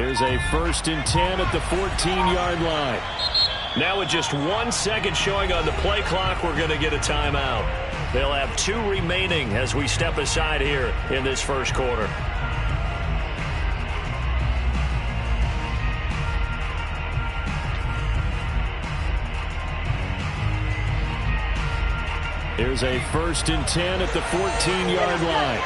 Here's a 1st and 10 at the 14-yard line. Now with just 1 second showing on the play clock, we're going to get a timeout. They'll have 2 remaining as we step aside here in this first quarter. Here's a 1st and 10 at the 14-yard line.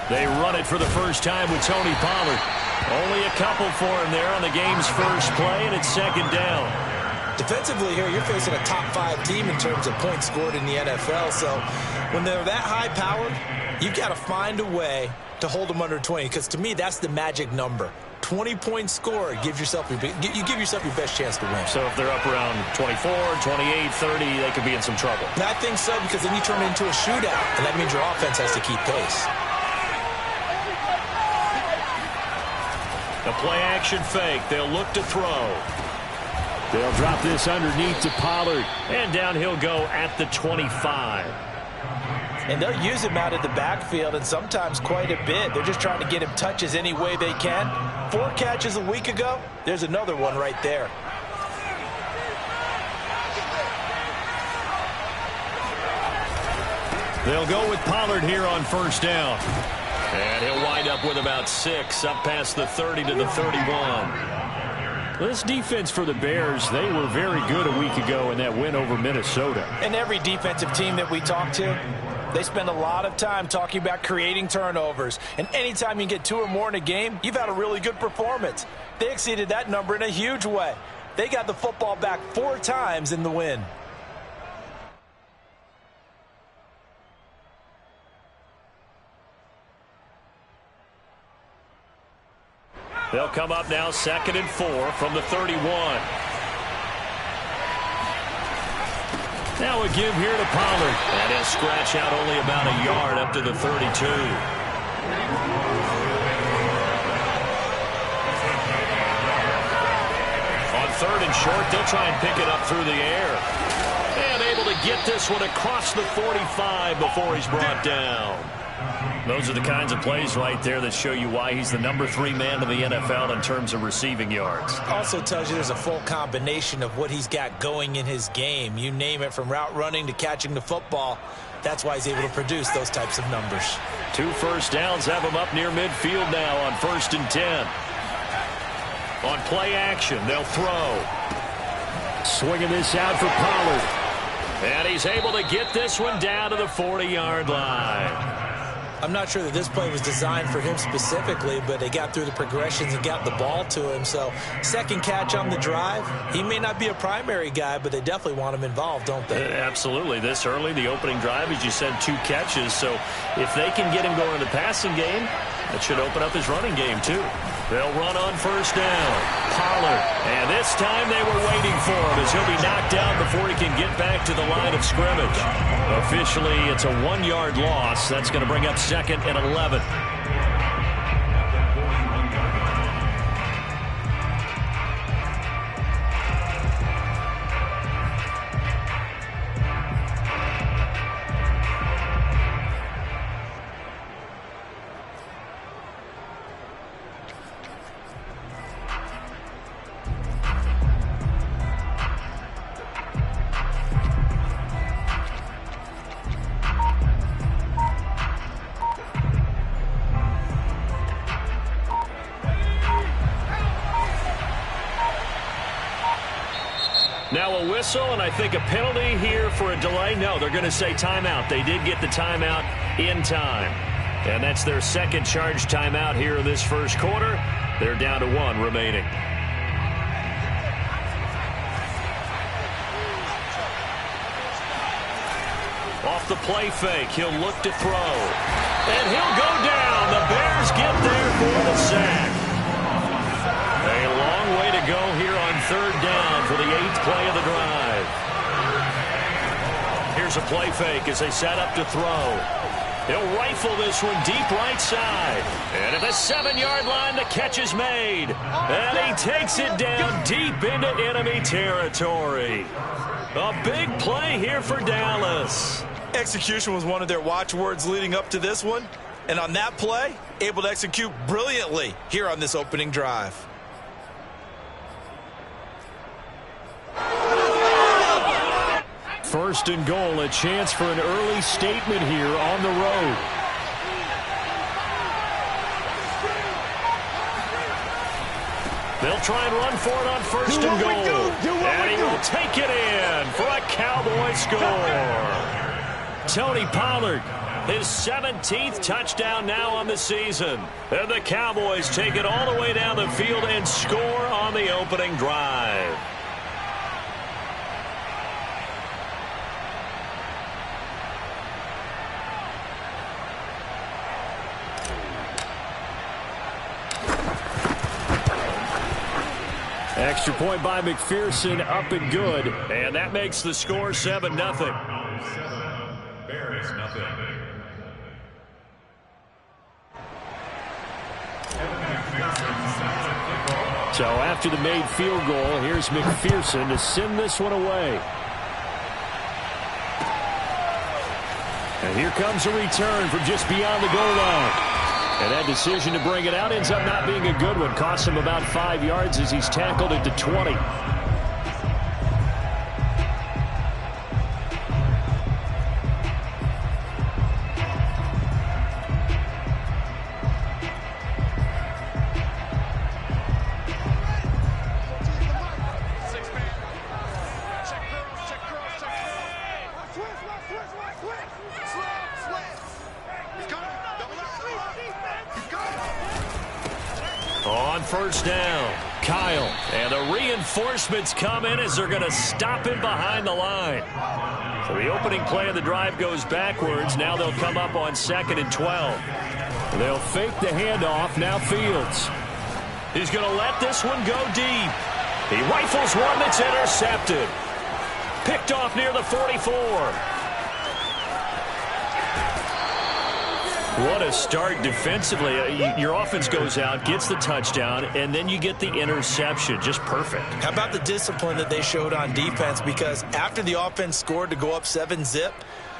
They run it for the first time with Tony Pollard. Only a couple for him there on the game's first play, and it's 2nd down. Defensively here, you're facing a top-5 team in terms of points scored in the NFL. So when they're that high-powered, you've got to find a way to hold them under 20. Because to me, that's the magic number. 20-point score gives yourself you give yourself your best chance to win. So if they're up around 24, 28, 30, they could be in some trouble. And I think so, because then you turn it into a shootout, and that means your offense has to keep pace. A play-action fake. They'll look to throw. They'll drop this underneath to Pollard. And down he'll go at the 25. And they'll use him out of the backfield, and sometimes quite a bit. They're just trying to get him touches any way they can. 4 catches a week ago. There's another one right there. They'll go with Pollard here on 1st down. And he'll wind up with about 6, up past the 30 to the 31. This defense for the Bears, they were very good a week ago in that win over Minnesota. And every defensive team that we talk to, they spend a lot of time talking about creating turnovers. And anytime you get 2 or more in a game, you've had a really good performance. They exceeded that number in a huge way. They got the football back 4 times in the win. They'll come up now 2nd and 4 from the 31. Now a give here to Pollard. And he'll scratch out only about a yard up to the 32. On 3rd and short, they'll try and pick it up through the air. And able to get this one across the 45 before he's brought down. Those are the kinds of plays right there that show you why he's the number 3 man in the NFL in terms of receiving yards. Also tells you there's a full combination of what he's got going in his game. You name it, from route running to catching the football. That's why he's able to produce those types of numbers. 2 first downs have him up near midfield now on 1st and 10. On play action, they'll throw. Swinging this out for Pollard. And he's able to get this one down to the 40-yard line. I'm not sure that this play was designed for him specifically, but they got through the progressions and got the ball to him. So 2nd catch on the drive. He may not be a primary guy, but they definitely want him involved, don't they? Absolutely. This early, the opening drive, as you said, 2 catches. So if they can get him going in the passing game, that should open up his running game too. They'll run on 1st down. Pollard. And this time they were waiting for him as he'll be knocked down before he can get back to the line of scrimmage. Officially, it's a 1-yard loss. That's going to bring up 2nd and 11. Now a whistle, and I think a penalty here for a delay. No, they're going to say timeout. They did get the timeout in time. And that's their 2nd charge timeout here in this first quarter. They're down to 1 remaining. Off the play fake, he'll look to throw. And he'll go down. The Bears get there for the sack. A long way to go here on 3rd down for the 8th play of the drive. Here's a play fake as they set up to throw. He'll rifle this one deep right side. And at the 7-yard line, the catch is made. And he takes it down deep into enemy territory. A big play here for Dallas. Execution was one of their watchwords leading up to this one. And on that play, able to execute brilliantly here on this opening drive. First and goal, a chance for an early statement here on the road. They'll try and run for it on first and goal. And he will take it in for a Cowboy score. Tony Pollard, his 17th touchdown now on the season. And the Cowboys take it all the way down the field and score on the opening drive. Extra point by McPherson, up and good. And that makes the score 7-0. Bears, nothing. So after the made field goal, here's McPherson to send this one away. And here comes a return from just beyond the goal line. And that decision to bring it out ends up not being a good one. Costs him about 5 yards as he's tackled at the 20. On first down, Kyle. And the reinforcements come in as they're going to stop him behind the line. So the opening play of the drive goes backwards. Now they'll come up on 2nd and 12. They'll fake the handoff. Now Fields. He's going to let this one go deep. He rifles one that's intercepted. Picked off near the 44. What a start defensively. Your offense goes out, gets the touchdown, and then you get the interception. Just perfect. How about the discipline that they showed on defense? Because after the offense scored to go up 7-zip,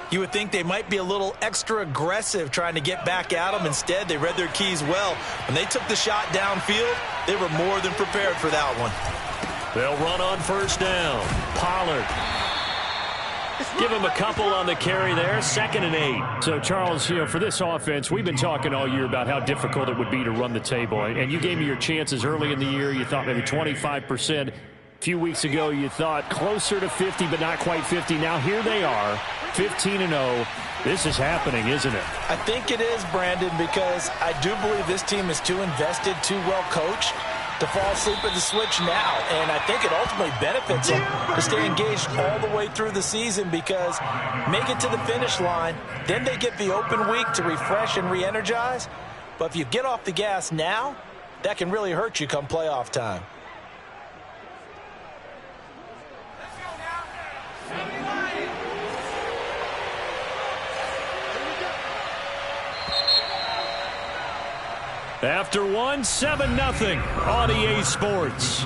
you would think they might be a little extra aggressive trying to get back at them. Instead, they read their keys well. When they took the shot downfield, they were more than prepared for that one. They'll run on first down. Pollard. Give him a couple on the carry there. 2nd and 8. So, Charles, for this offense, we've been talking all year about how difficult it would be to run the table. And you gave me your chances early in the year. You thought maybe 25%. A few weeks ago, you thought closer to 50, but not quite 50. Now, here they are, 15-0. This is happening, isn't it? I think it is, Brandon, because I do believe this team is too invested, too well coached to fall asleep at the switch now. And I think it ultimately benefits them to stay engaged all the way through the season, because make it to the finish line, then they get the open week to refresh and re-energize. But if you get off the gas now, that can really hurt you come playoff time. After one, 7-0 on EA Sports.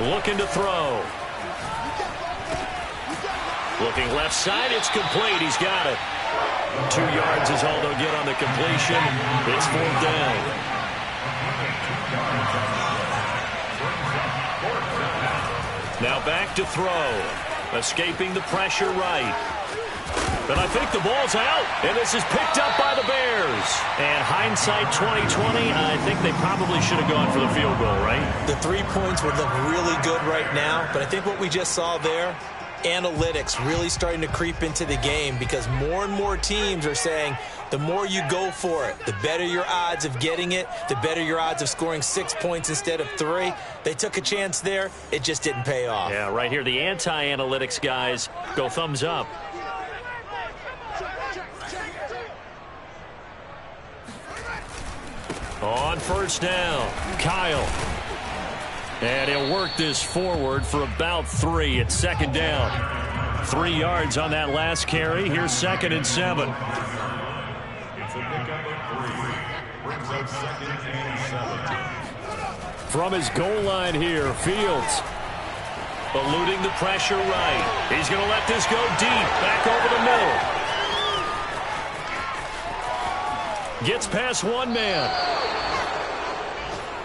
Looking to throw. Looking left side, it's complete. He's got it. 2 yards is all they'll get on the completion. It's 4th down. Now back to throw. Escaping the pressure right. But I think the ball's out, and this is picked up by the Bears. And hindsight 2020, I think they probably should have gone for the field goal, right? The 3 points would look really good right now, but I think what we just saw there, analytics really starting to creep into the game, because more and more teams are saying the more you go for it, the better your odds of getting it, the better your odds of scoring 6 points instead of 3. They took a chance there. It just didn't pay off. Yeah, right here, the anti-analytics guys go thumbs up. On first down, Kyle. And he'll work this forward for about 3 at second down. 3 yards on that last carry. Here's 2nd and 7. It's a pickup of 3. Brings up 2nd and 7. From his goal line here, Fields. Eluding the pressure right. He's going to let this go deep. Back over the middle. Gets past one man.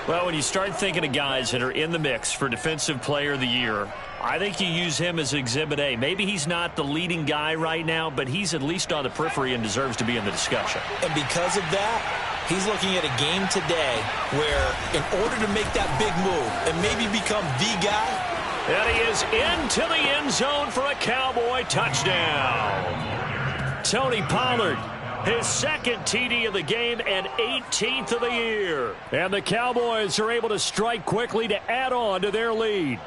Well, when you start thinking of guys that are in the mix for Defensive Player of the Year, I think you use him as Exhibit A. Maybe he's not the leading guy right now, but he's at least on the periphery and deserves to be in the discussion. And because of that, he's looking at a game today where in order to make that big move and maybe become the guy. And he is into the end zone for a Cowboy touchdown. Tony Pollard. His 2nd TD of the game and 18th of the year. And the Cowboys are able to strike quickly to add on to their lead.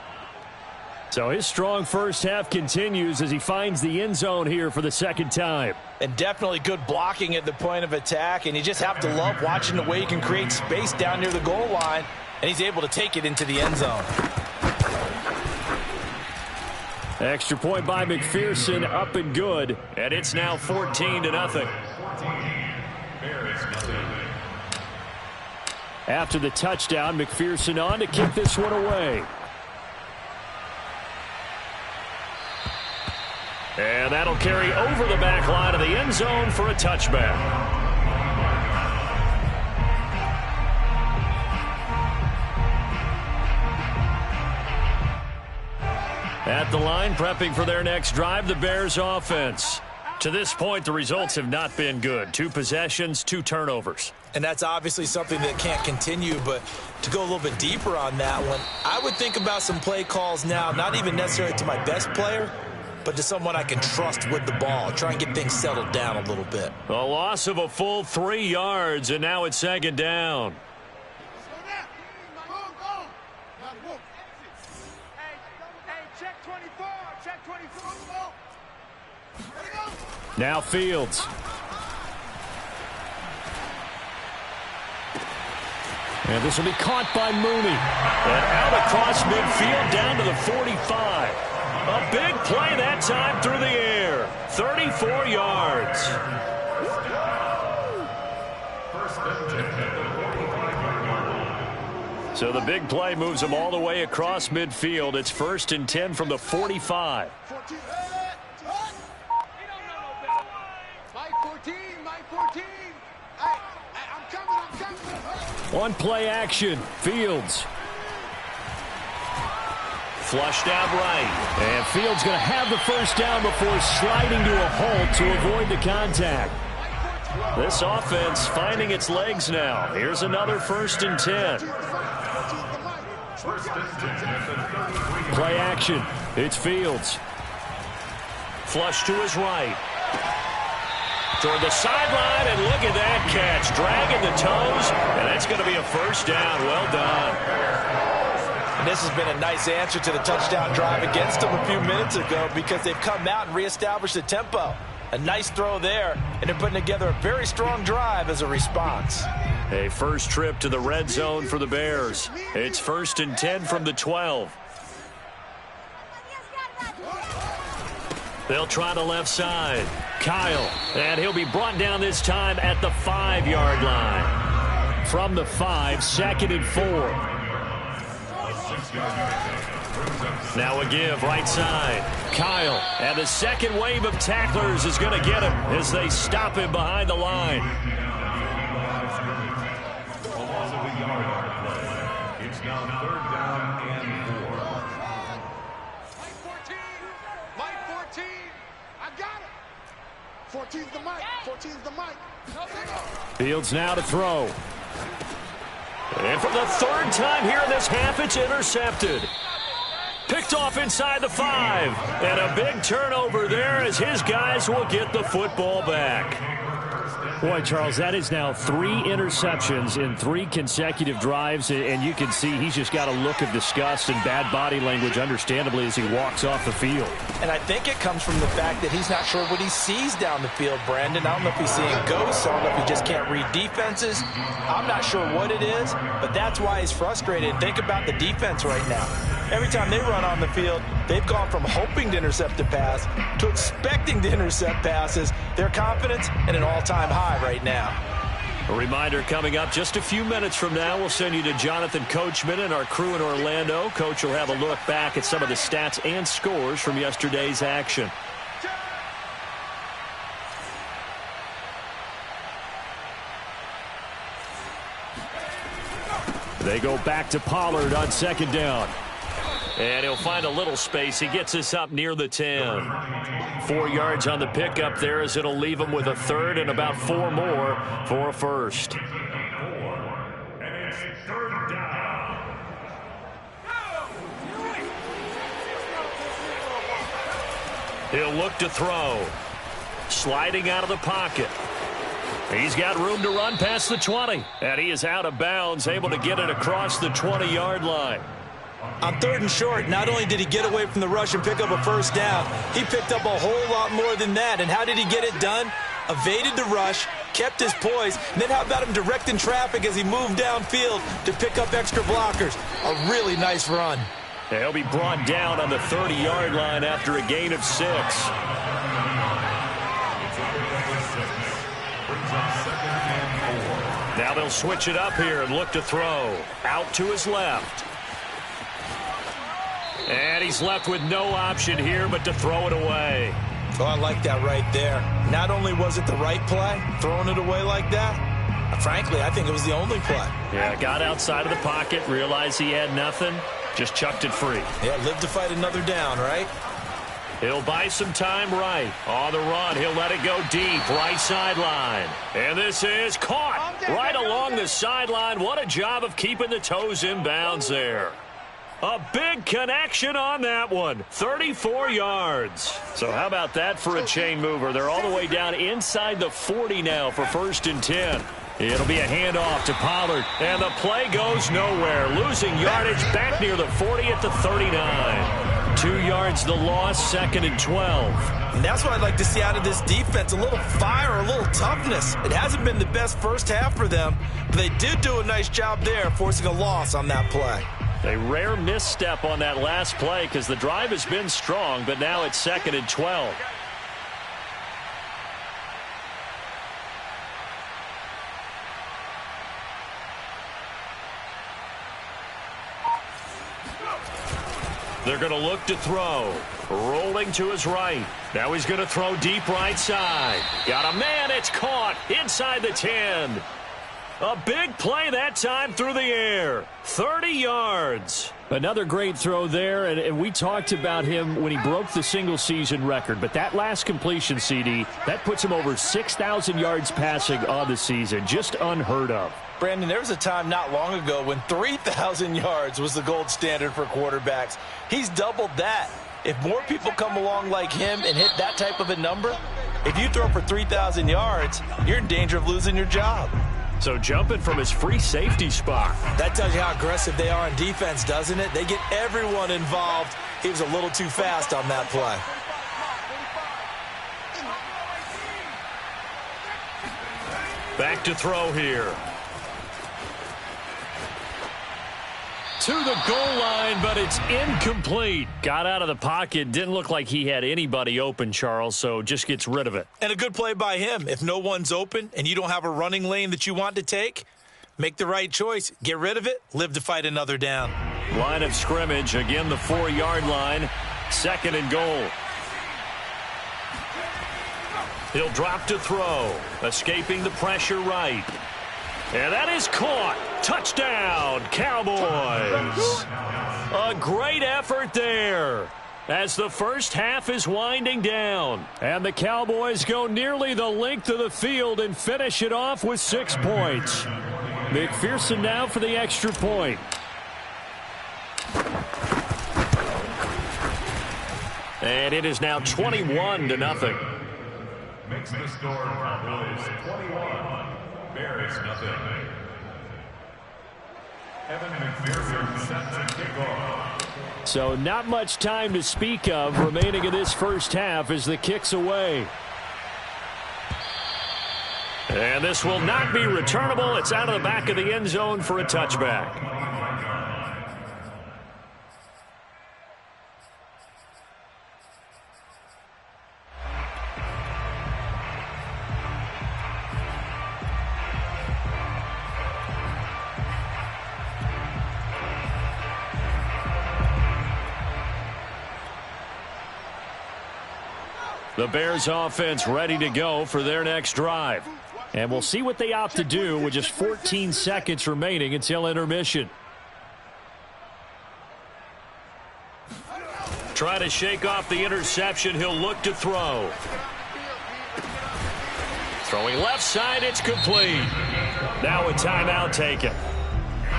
So his strong first half continues as he finds the end zone here for the 2nd time. And definitely good blocking at the point of attack. And you just have to love watching the way he can create space down near the goal line. And he's able to take it into the end zone. Extra point by McPherson, up and good. And it's now 14-0. After the touchdown, McPherson on to kick this one away. And that'll carry over the back line of the end zone for a touchback. At the line, prepping for their next drive, the Bears offense. To this point, the results have not been good. 2 possessions, 2 turnovers. And that's obviously something that can't continue, but to go a little bit deeper on that one, I would think about some play calls now, not even necessarily to my best player, but to someone I can trust with the ball. Try and get things settled down a little bit. A loss of a full 3 yards, and now it's 2nd down. Now Fields. And this will be caught by Mooney. And out across midfield down to the 45. A big play that time through the air. 34 yards. So the big play moves them all the way across midfield. It's 1st and 10 from the 45. One play action. Fields. Flushed out right. And Fields going to have the first down before sliding to a halt to avoid the contact. This offense finding its legs now. Here's another 1st and 10. Play action. It's Fields. Flush to his right. Toward the sideline, and look at that catch. Dragging the toes, and that's going to be a first down. Well done. And this has been a nice answer to the touchdown drive against them a few minutes ago because they've come out and reestablished the tempo. A nice throw there, and they're putting together a very strong drive as a response. A first trip to the red zone for the Bears. It's 1st and 10 from the 12. They'll try the left side. Kyle, and he'll be brought down this time at the 5-yard line. From the 5, 2nd and 4. Now a give right side. Kyle, and the second wave of tacklers is going to get him as they stop him behind the line. It's now 3rd down and 4. 14's the mic. 14's the mic. Fields now to throw. And for the 3rd time here in this half, it's intercepted. Picked off inside the 5. And a big turnover there as his guys will get the football back. Boy, Charles, that is now 3 interceptions in 3 consecutive drives, and you can see he's just got a look of disgust and bad body language, understandably, as he walks off the field. And I think it comes from the fact that he's not sure what he sees down the field, Brandon. I don't know if he's seeing ghosts. I don't know if he just can't read defenses. I'm not sure what it is, but that's why he's frustrated. Think about the defense right now. Every time they run on the field, they've gone from hoping to intercept a pass to expecting to intercept passes. Their confidence at an all-time high right now. A reminder coming up just a few minutes from now. We'll send you to Jonathan Coachman and our crew in Orlando. Coach will have a look back at some of the stats and scores from yesterday's action. They go back to Pollard on 2nd down. And he'll find a little space. He gets us up near the 10. 4 yards on the pickup there as it'll leave him with a 3rd and about 4 more for a 1st. And it's 3rd down. He'll look to throw. Sliding out of the pocket. He's got room to run past the 20. And he is out of bounds, able to get it across the 20-yard line. On 3rd and short, not only did he get away from the rush and pick up a 1st down, he picked up a whole lot more than that. And how did he get it done? Evaded the rush, kept his poise, and then how about him directing traffic as he moved downfield to pick up extra blockers? A really nice run. He'll be brought down on the 30-yard line after a gain of 6. Now they'll switch it up here and look to throw. Out to his left. And he's left with no option here but to throw it away. Oh, I like that right there. Not only was it the right play, throwing it away like that, frankly, I think it was the only play. Yeah, got outside of the pocket, realized he had nothing, just chucked it free. Yeah, live to fight another down, right? He'll buy some time right. On the run, he'll let it go deep, right sideline. And this is caught right along the sideline. What a job of keeping the toes in bounds there. A big connection on that one. 34 yards. So how about that for a chain mover? They're all the way down inside the 40 now for 1st and 10. It'll be a handoff to Pollard. And the play goes nowhere. Losing yardage back near the 40 at the 39. 2 yards the loss, 2nd and 12. And that's what I'd like to see out of this defense. A little fire, a little toughness. It hasn't been the best first half for them, but they did do a nice job there, forcing a loss on that play. A rare misstep on that last play because the drive has been strong, but now it's 2nd and 12. They're going to look to throw. Rolling to his right. Now he's going to throw deep right side. Got a man. It's caught inside the 10. A big play that time through the air. 30 yards. Another great throw there, and we talked about him when he broke the single-season record. But that last completion, CD, that puts him over 6,000 yards passing on the season. Just unheard of. Brandon, there was a time not long ago when 3,000 yards was the gold standard for quarterbacks. He's doubled that. If more people come along like him and hit that type of a number, if you throw for 3,000 yards, you're in danger of losing your job. So jumping from his free safety spot. That tells you how aggressive they are in defense, doesn't it? They get everyone involved. He was a little too fast on that play. Back to throw here. To the goal line, but it's incomplete. Got out of the pocket. Didn't look like he had anybody open, Charles, so just gets rid of it. And a good play by him. If no one's open and you don't have a running lane that you want to take, make the right choice. Get rid of it. Live to fight another down. Line of scrimmage. Again, the 4-yard line. 2nd and goal. He'll drop to throw. Escaping the pressure right. And that is caught. Touchdown, Cowboys. A great effort there as the first half is winding down. And the Cowboys go nearly the length of the field and finish it off with 6 points. McPherson now for the extra point. And it is now 21-0. Makes the score Cowboys 21, Bears nothing. Evan McPherson set to kick off. So not much time to speak of remaining in this first half as the kick's away. And this will not be returnable. It's out of the back of the end zone for a touchback. The Bears offense ready to go for their next drive. And we'll see what they opt to do with just 14 seconds remaining until intermission. Try to shake off the interception. He'll look to throw. Throwing left side, it's complete. Now a timeout taken.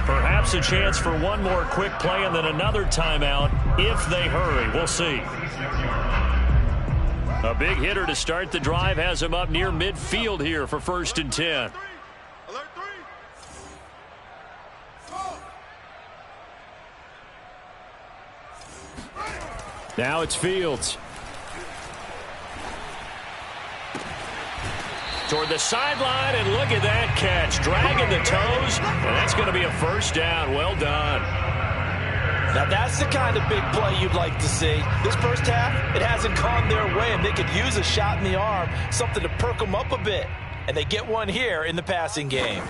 Perhaps a chance for one more quick play and then another timeout if they hurry. We'll see. A big hitter to start the drive has him up near midfield here for 1st and 10. Now it's Fields. Toward the sideline, and look at that catch. Dragging the toes, and that's going to be a first down. Well done. Now that's the kind of big play you'd like to see. This first half, it hasn't gone their way, and they could use a shot in the arm, something to perk them up a bit. And they get one here in the passing game.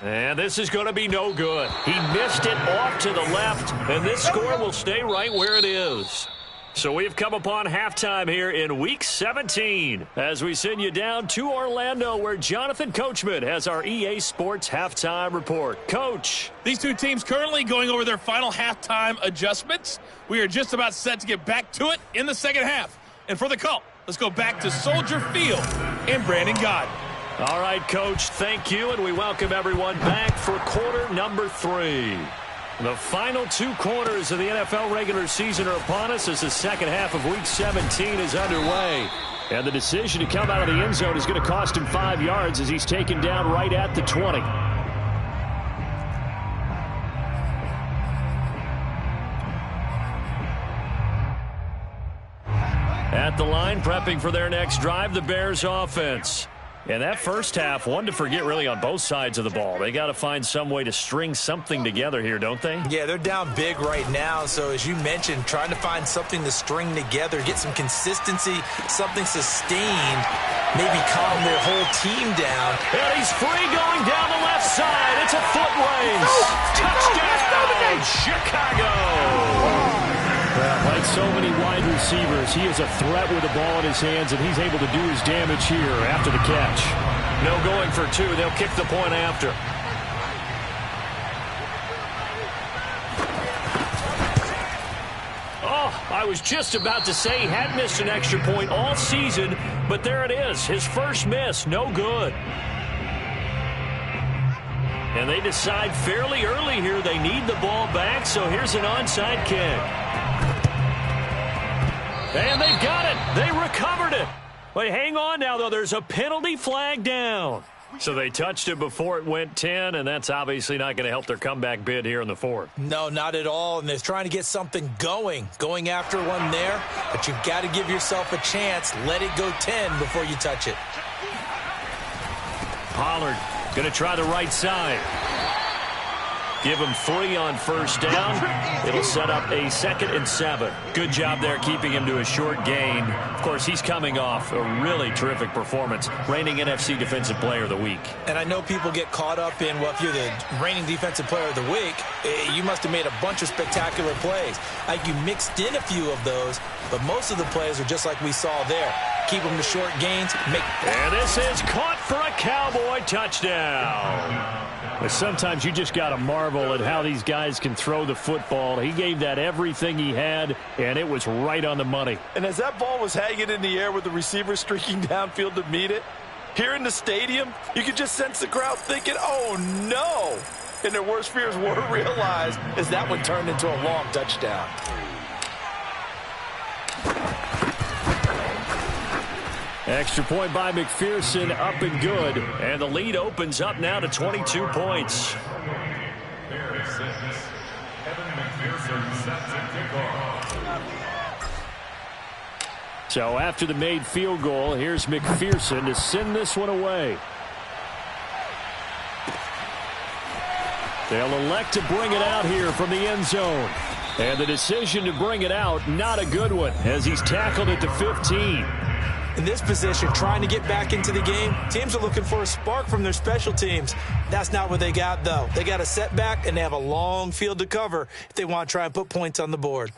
And this is going to be no good. He missed it off to the left, and this score will stay right where it is. So we've come upon halftime here in Week 17 as we send you down to Orlando where Jonathan Coachman has our EA Sports Halftime Report. Coach. These two teams currently going over their final halftime adjustments. We are just about set to get back to it in the second half. And for the call, let's go back to Soldier Field and Brandon Gott. All right, Coach, thank you, and we welcome everyone back for quarter number 3. The final 2 quarters of the NFL regular season are upon us as the second half of Week 17 is underway. And the decision to come out of the end zone is going to cost him 5 yards as he's taken down right at the 20. At the line, prepping for their next drive, the Bears offense. And that first half, one to forget really on both sides of the ball. They got to find some way to string something together here, don't they? Yeah, they're down big right now. So as you mentioned, trying to find something to string together, get some consistency, something sustained, maybe calm their whole team down. And he's free going down the left side. It's a foot race. Touchdown, Chicago. Well, like so many wide receivers, he is a threat with the ball in his hands, and he's able to do his damage here after the catch. No going for 2. They'll kick the point after. Oh, I was just about to say he had missed an extra point all season, but there it is. His first miss, no good. And they decide fairly early here they need the ball back, so here's an onside kick. And they've got it. They recovered it. Wait, hang on now, though. There's a penalty flag down. So they touched it before it went 10, and that's obviously not going to help their comeback bid here in the 4th. No, not at all. And they're trying to get something going after one there. But you've got to give yourself a chance. Let it go 10 before you touch it. Pollard going to try the right side. Give him 3 on first down. It'll set up a 2nd and 7. Good job there keeping him to a short gain. Of course, he's coming off a really terrific performance. Reigning NFC Defensive Player of the Week. And I know people get caught up in, well, if you're the reigning Defensive Player of the Week, you must have made a bunch of spectacular plays. Like you mixed in a few of those, but most of the plays are just like we saw there. Keep them to short gains. And this is caught for a Cowboy touchdown. But sometimes you just got to marvel at how these guys can throw the football. He gave that everything he had, and it was right on the money. And as that ball was hanging in the air with the receiver streaking downfield to meet it, here in the stadium, you could just sense the crowd thinking, oh, no. And their worst fears were realized as that one turned into a long touchdown. Extra point by McPherson, up and good. And the lead opens up now to 22 points. Bears 6. Kevin McPherson sets a kickoff. So after the made field goal, here's McPherson to send this one away. They'll elect to bring it out here from the end zone. And the decision to bring it out, not a good one, as he's tackled at the 15. In this position, trying to get back into the game, teams are looking for a spark from their special teams. That's not what they got, though. They got a setback, and they have a long field to cover if they want to try and put points on the board.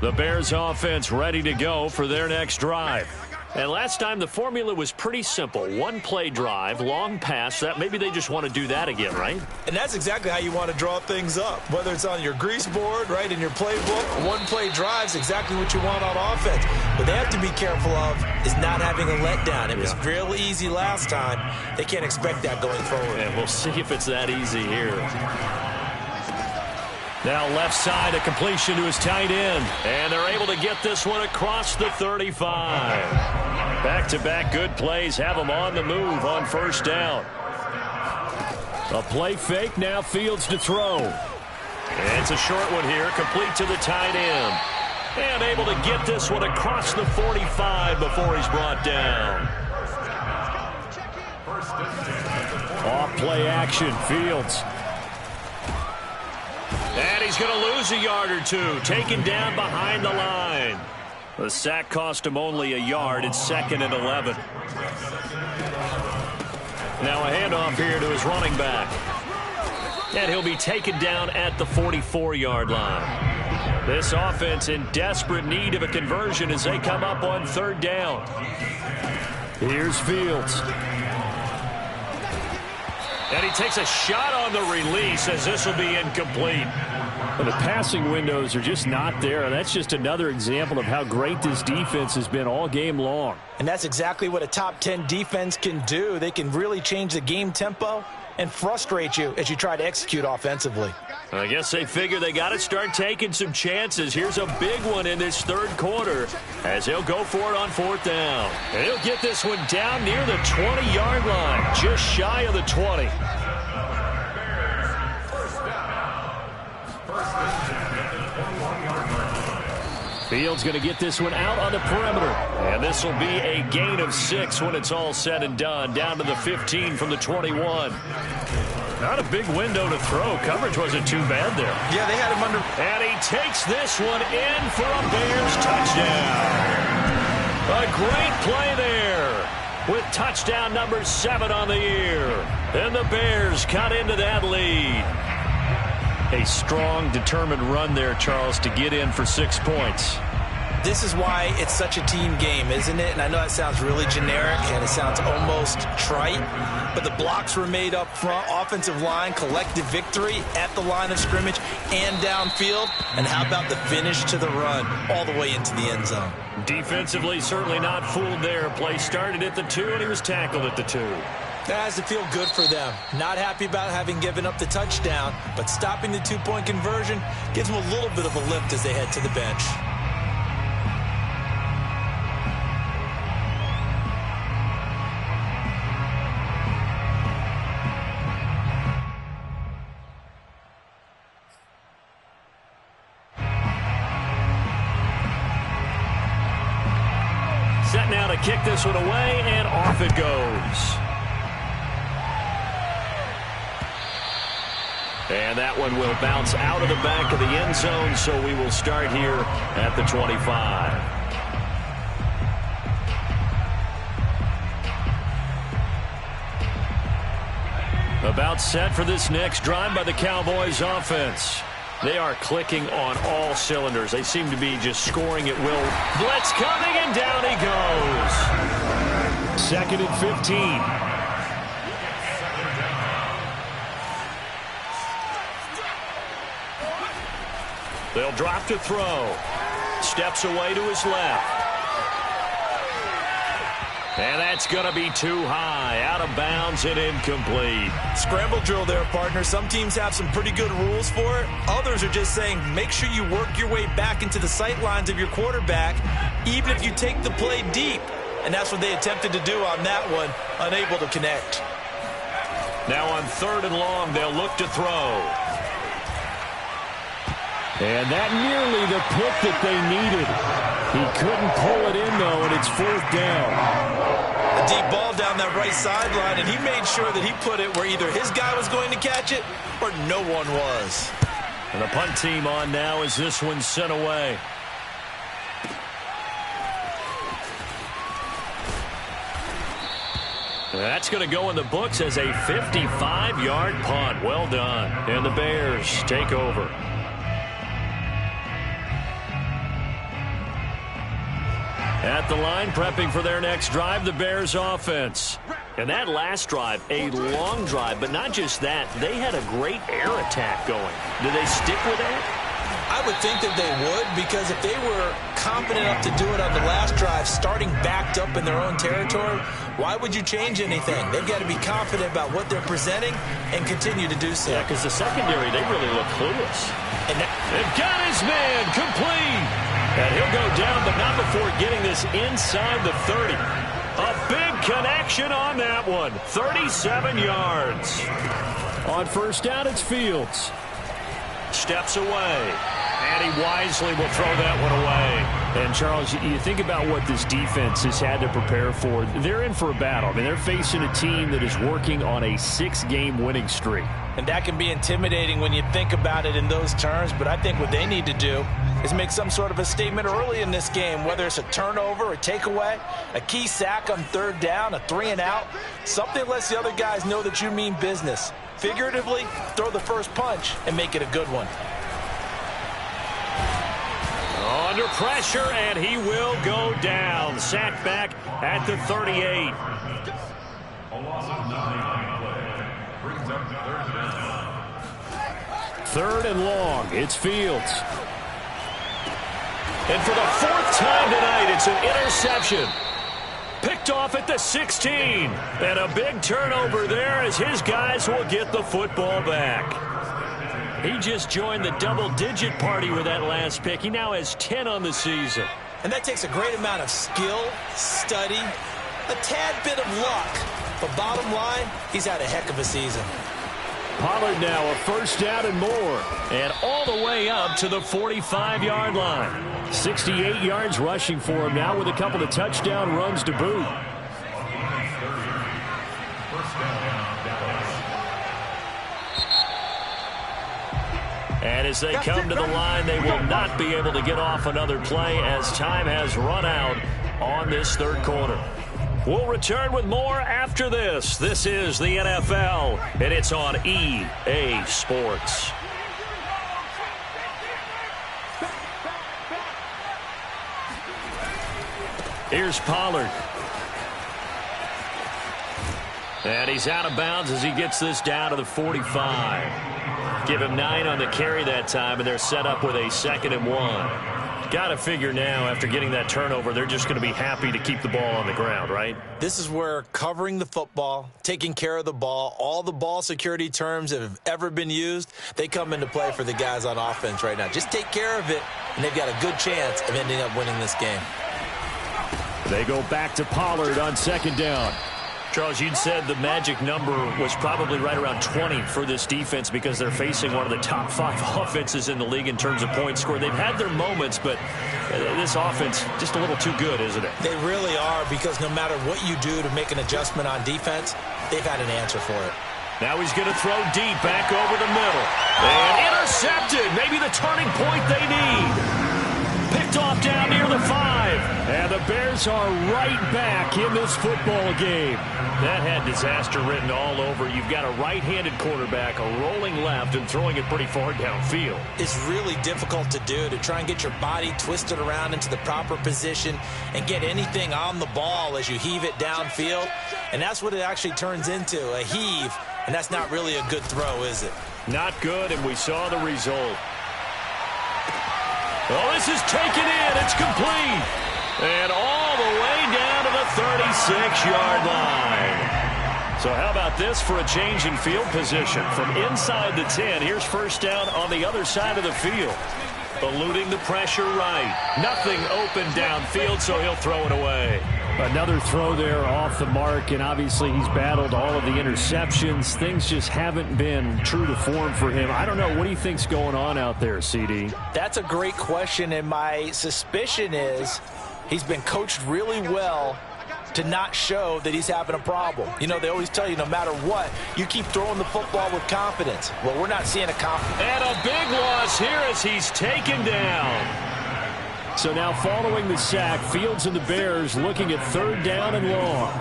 The Bears offense ready to go for their next drive. And last time the formula was pretty simple. One play drive, long pass. That maybe they just want to do that again, right? And that's exactly how you want to draw things up. Whether it's on your grease board, right, in your playbook, one play drive's exactly what you want on offense. What they have to be careful of is not having a letdown. It was real easy last time. They can't expect that going forward. And we'll see if it's that easy here. Now left side, a completion to his tight end. And they're able to get this one across the 35. Back-to-back good plays have them on the move on first down. A play fake, now Fields to throw. And it's a short one here, complete to the tight end. And able to get this one across the 45 before he's brought down. Off play action, Fields. And he's going to lose a yard or two, taken down behind the line. The sack cost him only a yard. It's 2nd and 11. Now a handoff here to his running back. And he'll be taken down at the 44-yard line. This offense in desperate need of a conversion as they come up on 3rd down. Here's Fields. And he takes a shot on the release as this will be incomplete. Well, the passing windows are just not there. That's just another example of how great this defense has been all game long. And that's exactly what a top 10 defense can do. They can really change the game tempo and frustrate you as you try to execute offensively. I guess they figure they got to start taking some chances. Here's a big one in this 3rd quarter as he'll go for it on 4th down. And he'll get this one down near the 20-yard line, just shy of the 20. Fields going to get this one out on the perimeter. And this will be a gain of 6 when it's all said and done, down to the 15 from the 21. Not a big window to throw. Coverage wasn't too bad there. Yeah, they had him under. And he takes this one in for a Bears touchdown. A great play there with touchdown number 7 on the year. And the Bears cut into that lead. A strong, determined run there, Charles, to get in for 6 points. This is why it's such a team game, isn't it? And I know that sounds really generic and it sounds almost trite, but the blocks were made up front, offensive line, collective victory at the line of scrimmage and downfield. And how about the finish to the run all the way into the end zone? Defensively, certainly not fooled there. Play started at the 2 and he was tackled at the 2. That has to feel good for them. Not happy about having given up the touchdown, but stopping the 2-point conversion gives them a little bit of a lift as they head to the bench. Set now to kick this one away, and off it goes. And that one will bounce out of the back of the end zone, so we will start here at the 25. About set for this next drive by the Cowboys offense. They are clicking on all cylinders. They seem to be just scoring at will. Blitz coming, and down he goes. 2nd and 15. They'll drop to throw. Steps away to his left. And that's going to be too high, out of bounds and incomplete. Scramble drill there, partner. Some teams have some pretty good rules for it. Others are just saying make sure you work your way back into the sight lines of your quarterback, even if you take the play deep. And that's what they attempted to do on that one, unable to connect. Now on 3rd and long, they'll look to throw. And that nearly the pick that they needed. He couldn't pull it in, though, and it's 4th down. A deep ball down that right sideline, and he made sure that he put it where either his guy was going to catch it or no one was. And the punt team on now as this one's sent away. That's going to go in the books as a 55-yard punt. Well done. And the Bears take over. At the line, prepping for their next drive, the Bears offense. And that last drive, a long drive, but not just that. They had a great air attack going. Do they stick with that? I would think that they would, because if they were confident enough to do it on the last drive, starting backed up in their own territory, why would you change anything? They've got to be confident about what they're presenting and continue to do so. Yeah, because the secondary, they really look clueless. And they've got his man complete. And he'll go down, but not before getting this inside the 30. A big connection on that one. 37 yards. On 1st down, it's Fields. Steps away. And he wisely will throw that one away. And, Charles, you think about what this defense has had to prepare for. They're in for a battle. I mean, they're facing a team that is working on a 6-game winning streak. And that can be intimidating when you think about it in those terms, but I think what they need to do is make some sort of a statement early in this game, whether it's a turnover, a takeaway, a key sack on 3rd down, a 3-and-out, something lets the other guys know that you mean business. Figuratively, throw the first punch and make it a good one. Under pressure, and he will go down. Sacked back at the 38. A loss of 9 on play. Brings up 3rd down. 3rd and long. It's Fields. And for the 4th time tonight, it's an interception. Picked off at the 16. And a big turnover there as his guys will get the football back. He just joined the double-digit party with that last pick. He now has 10 on the season. And that takes a great amount of skill, study, a tad bit of luck. But bottom line, he's had a heck of a season. Pollard now a 1st down and more. And all the way up to the 45-yard line. 68 yards rushing for him now with a couple of touchdown runs to boot. And as they come to the line, they will not be able to get off another play as time has run out on this 3rd quarter. We'll return with more after this. This is the NFL, and it's on EA Sports. Here's Pollard. And he's out of bounds as he gets this down to the 45. Give him 9 on the carry that time, and they're set up with a 2nd and 1. Got to figure now, after getting that turnover, they're just going to be happy to keep the ball on the ground, right? This is where covering the football, taking care of the ball, all the ball security terms that have ever been used, they come into play for the guys on offense right now. Just take care of it, and they've got a good chance of ending up winning this game. They go back to Pollard on 2nd down. Charles, you'd said the magic number was probably right around 20 for this defense because they're facing one of the top 5 offenses in the league in terms of points scored. They've had their moments, but this offense just a little too good, isn't it? They really are, because no matter what you do to make an adjustment on defense, they've had an answer for it. Now he's going to throw deep back over the middle. And intercepted. Maybe the turning point they need. Picked off down near the 5. And the Bears are right back in this football game. That had disaster written all over. You've got a right-handed quarterback, a rolling left, and throwing it pretty far downfield. It's really difficult to do, to try and get your body twisted around into the proper position and get anything on the ball as you heave it downfield. And that's what it actually turns into, a heave. And that's not really a good throw, is it? Not good, and we saw the result. Oh, this is taken in. It's complete. And all the way down to the 26-yard line. So how about this for a change in field position? From inside the 10, here's first down on the other side of the field. Eluding the pressure right. Nothing open downfield, so he'll throw it away. Another throw there off the mark, and obviously he's battled all of the interceptions. Things just haven't been true to form for him. I don't know. What do you think's going on out there, CD? That's a great question, and my suspicion is he's been coached really well to not show that he's having a problem. You know, they always tell you no matter what, you keep throwing the football with confidence. Well, we're not seeing a confidence. And a big loss here as he's taken down. So now following the sack, Fields and the Bears looking at third down and long.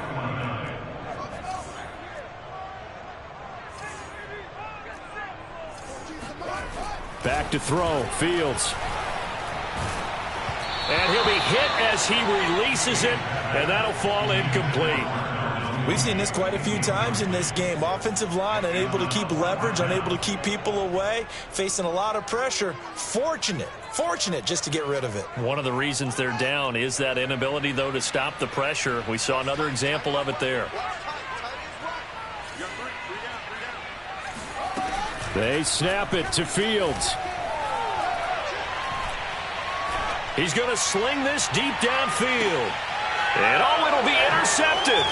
Back to throw, Fields. And he'll be hit as he releases it, and that'll fall incomplete. We've seen this quite a few times in this game. Offensive line unable to keep leverage, unable to keep people away, facing a lot of pressure. Fortunate just to get rid of it. One of the reasons they're down is that inability, though, to stop the pressure. We saw another example of it there. They snap it to Fields. He's going to sling this deep downfield. And it'll be intercepted.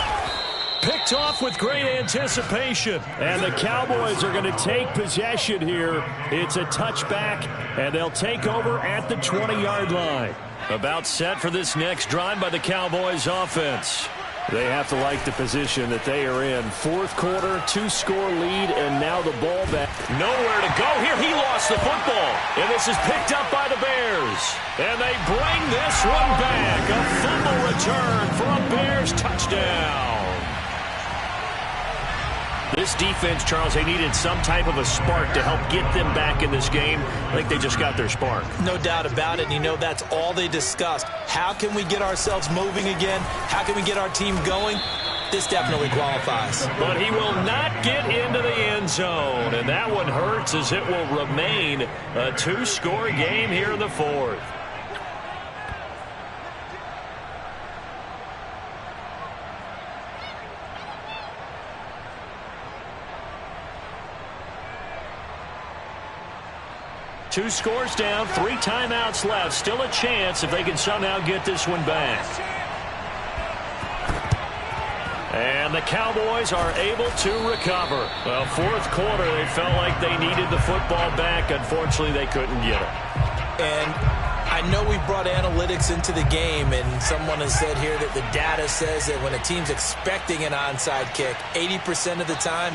Picked off with great anticipation. And the Cowboys are going to take possession here. It's a touchback, and they'll take over at the 20-yard line. About set for this next drive by the Cowboys offense. They have to like the position that they are in. Fourth quarter, 2-score lead, and now the ball back. Nowhere to go here. He lost the football. And this is picked up by the Bears. And they bring this one back. A fumble return for a Bears touchdown. This defense, Charles, they needed some type of a spark to help get them back in this game. I think they just got their spark. No doubt about it. And you know that's all they discussed. How can we get ourselves moving again? How can we get our team going? This definitely qualifies. But he will not get into the end zone. And that one hurts as it will remain a 2-score game here in the fourth. Two scores down, 3 timeouts left. Still a chance if they can somehow get this one back. And the Cowboys are able to recover. Well, fourth quarter, they felt like they needed the football back. Unfortunately, they couldn't get it. And I know we brought analytics into the game, and someone has said here that the data says that when a team's expecting an onside kick, 80% of the time,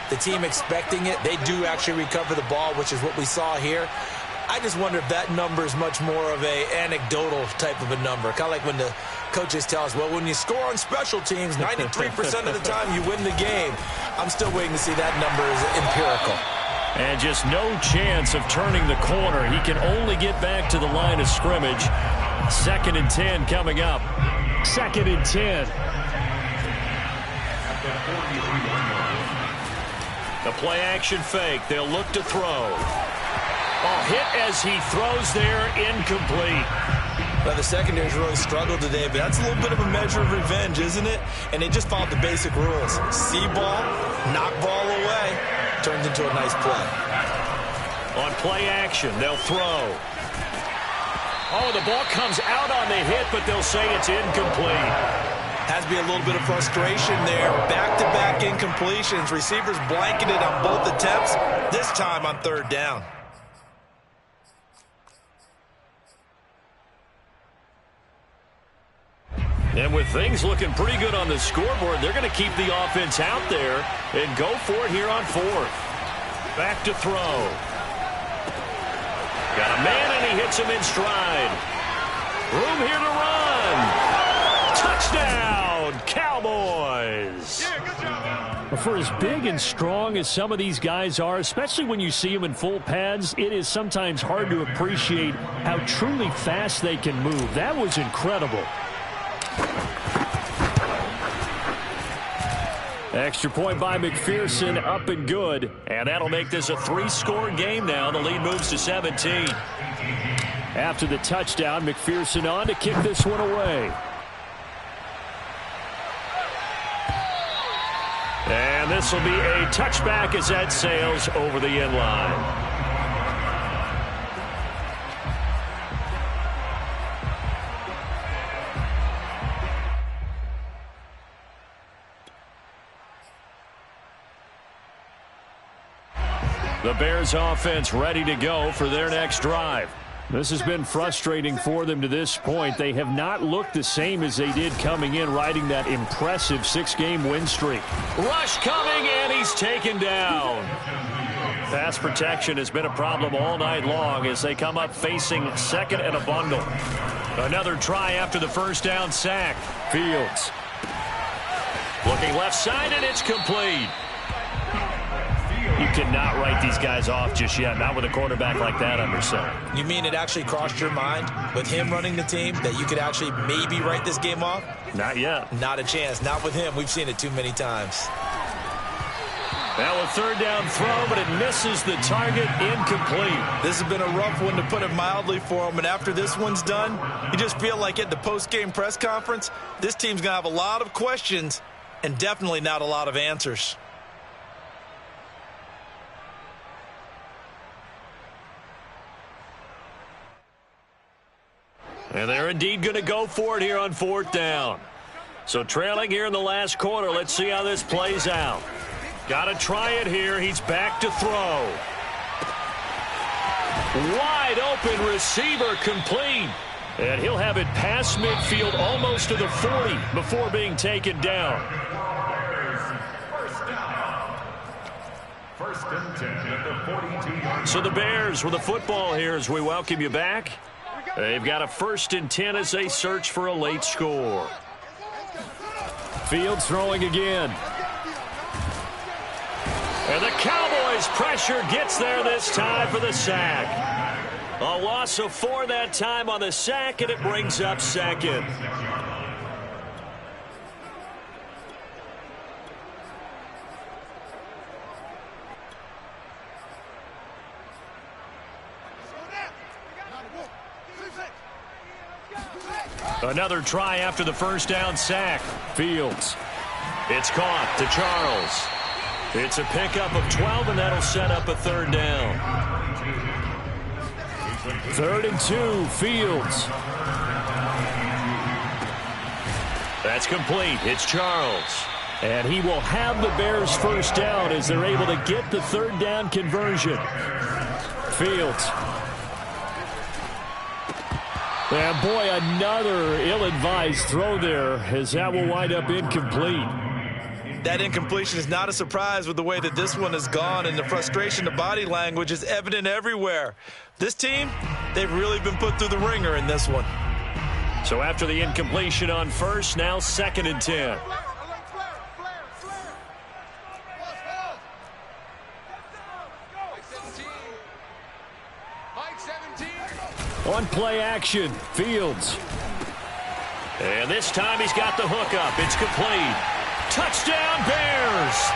the team expecting it, they do actually recover the ball, which is what we saw here. I just wonder if that number is much more of a anecdotal type of a number. Kind of like when the coaches tell us, well, when you score on special teams, 93% of the time you win the game. I'm still waiting to see that number is empirical. And just no chance of turning the corner. He can only get back to the line of scrimmage. 2nd and 10 coming up. 2nd and 10. The play-action fake. They'll look to throw. Oh, hit as he throws there, incomplete. Well, the secondary's really struggled today, but that's a little bit of a measure of revenge, isn't it? And they just followed the basic rules. See ball, knock ball away. Turns into a nice play. On play-action, they'll throw. Oh, the ball comes out on the hit, but they'll say it's incomplete. Has to be a little bit of frustration there. Back-to-back incompletions. Receivers blanketed on both attempts, this time on 3rd down. And with things looking pretty good on the scoreboard, they're going to keep the offense out there and go for it here on 4th. Back to throw. Got a man, and he hits him in stride. Room here to run. Touchdown, Cowboys. For as big and strong as some of these guys are, especially when you see them in full pads, it is sometimes hard to appreciate how truly fast they can move. That was incredible. Extra point by McPherson, up and good. And that'll make this a 3-score game now. The lead moves to 17. After the touchdown, McPherson on to kick this one away. And this will be a touchback as that sails over the end line. The Bears offense ready to go for their next drive. This has been frustrating for them to this point. They have not looked the same as they did coming in, riding that impressive 6-game win streak. Rush coming, and he's taken down. Pass protection has been a problem all night long as they come up facing second and a bundle. Another try after the first down sack. Fields. Looking left side, and it's complete. You cannot write these guys off just yet, not with a quarterback like that under center. You mean it actually crossed your mind with him running the team that you could actually maybe write this game off? Not yet. Not a chance. Not with him. We've seen it too many times. Now a third down throw, but it misses the target, incomplete. This has been a rough one, to put it mildly, for him. And after this one's done, you just feel like at the post-game press conference, this team's going to have a lot of questions and definitely not a lot of answers. And they're indeed going to go for it here on fourth down. So trailing here in the last quarter, let's see how this plays out. Got to try it here. He's back to throw. Wide open receiver, complete. And he'll have it past midfield almost to the 40 before being taken down. First and 10 at the 42-yard line. So the Bears with the football here as we welcome you back. They've got a 1st and 10 as they search for a late score. Fields throwing again. And the Cowboys' pressure gets there this time for the sack. A loss of 4 that time on the sack, and it brings up second. Another try after the first down sack. Fields. It's caught to Charles. It's a pickup of 12, and that'll set up a third down. 3rd and 2, Fields. That's complete. It's Charles. And he will have the Bears first down as they're able to get the third down conversion. Fields. And boy, another ill-advised throw there as that will wind up incomplete. That incompletion is not a surprise with the way that this one has gone, and the frustration, the body language is evident everywhere. This team, they've really been put through the ringer in this one. So after the incompletion on first, now 2nd and 10. On play action, Fields. And this time he's got the hookup. It's complete. Touchdown, Bears!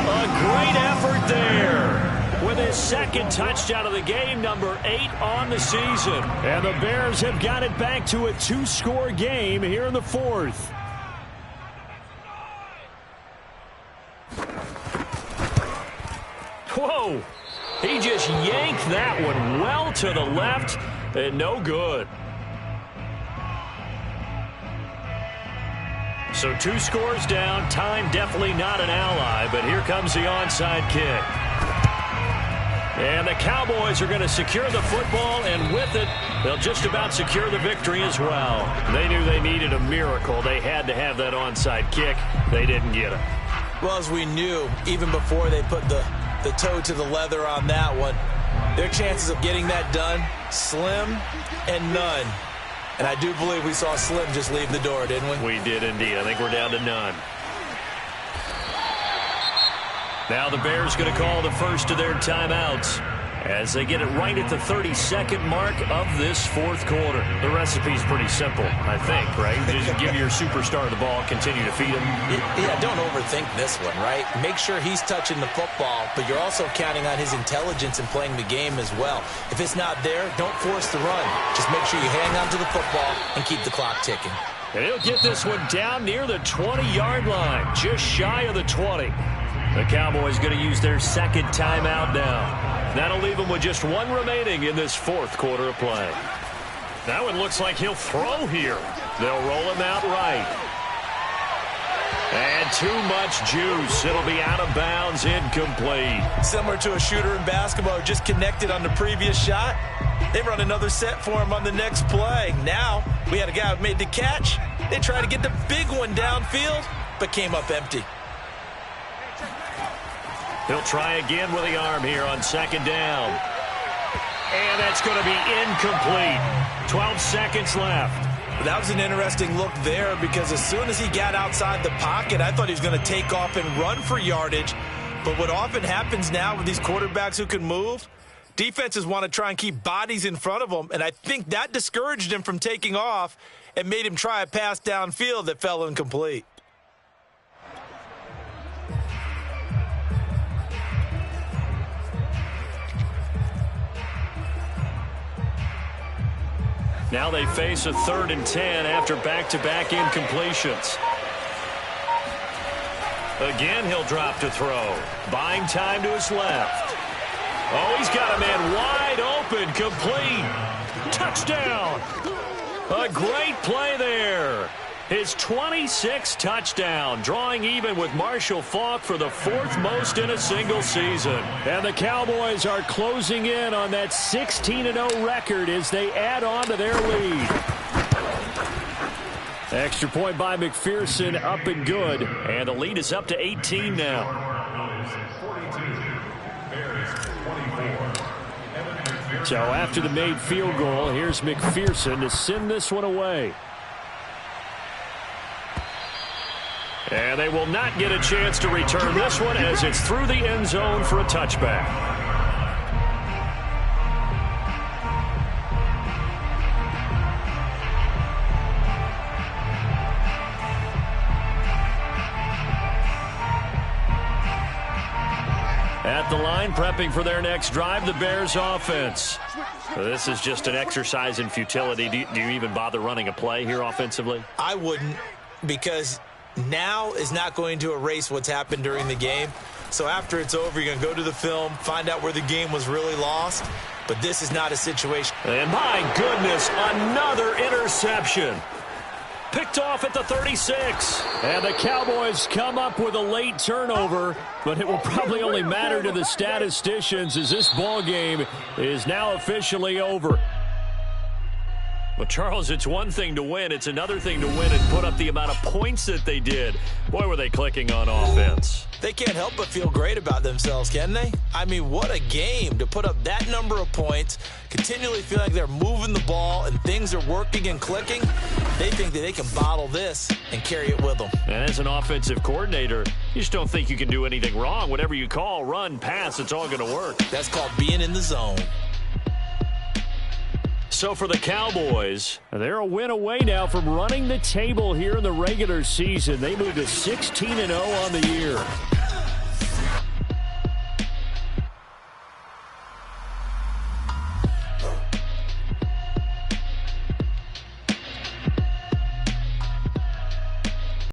A great effort there with his 2nd touchdown of the game, number 8 on the season. And the Bears have got it back to a 2-score game here in the 4th. Whoa! He just yanked that one well to the left, and no good. So 2 scores down. Time definitely not an ally, but here comes the onside kick. And the Cowboys are going to secure the football, and with it, they'll just about secure the victory as well. They knew they needed a miracle. They had to have that onside kick. They didn't get it. Well, as we knew, even before they put the toe to the leather on that one, their chances of getting that done, slim and none. And I do believe we saw Slim just leave the door, didn't we? We did indeed. I think we're down to none. Now the Bears going to call the first of their timeouts as they get it right at the 32nd mark of this 4th quarter. The recipe's pretty simple, I think, right? Just give your superstar the ball, continue to feed him. Yeah, don't overthink this one, right? Make sure he's touching the football, but you're also counting on his intelligence in playing the game as well. If it's not there, don't force the run. Just make sure you hang on to the football and keep the clock ticking. And he'll get this one down near the 20-yard line, just shy of the 20. The Cowboys going to use their second timeout now. That'll leave them with just one remaining in this fourth quarter of play. Now it looks like he'll throw here. They'll roll him out right. And too much juice. It'll be out of bounds, incomplete. Similar to a shooter in basketball who just connected on the previous shot. They run another set for him on the next play. Now we had a guy who made the catch. They tried to get the big one downfield, but came up empty. He'll try again with the arm here on second down. And that's going to be incomplete. 12 seconds left. That was an interesting look there because as soon as he got outside the pocket, I thought he was going to take off and run for yardage. But what often happens now with these quarterbacks who can move, defenses want to try and keep bodies in front of them, and I think that discouraged him from taking off and made him try a pass downfield that fell incomplete. Now they face a 3rd and 10 after back-to-back incompletions. Again, he'll drop to throw. Buying time to his left. Oh, he's got a man wide open, complete. Touchdown. A great play there. His 26th touchdown, drawing even with Marshall Faulk for the 4th most in a single season. And the Cowboys are closing in on that 16-0 record as they add on to their lead. Extra point by McPherson, up and good. And the lead is up to 18 now. So after the made field goal, here's McPherson to send this one away. And they will not get a chance to return this one as it's through the end zone for a touchback. At the line, prepping for their next drive, the Bears offense. This is just an exercise in futility. Do you even bother running a play here offensively? I wouldn't, because now is not going to erase what's happened during the game. So after it's over, you're going to go to the film, find out where the game was really lost. But this is not a situation. And my goodness, another interception. Picked off at the 36. And the Cowboys come up with a late turnover, but it will probably only matter to the statisticians as this ball game is now officially over. Well, Charles, it's one thing to win. It's another thing to win and put up the amount of points that they did. Boy, were they clicking on offense. They can't help but feel great about themselves, can they? I mean, what a game to put up that number of points, continually feel like they're moving the ball and things are working and clicking. They think that they can bottle this and carry it with them. And as an offensive coordinator, you just don't think you can do anything wrong. Whatever you call, run, pass, it's all going to work. That's called being in the zone. So for the Cowboys, they're a win away now from running the table here in the regular season. They move to 16-0 on the year.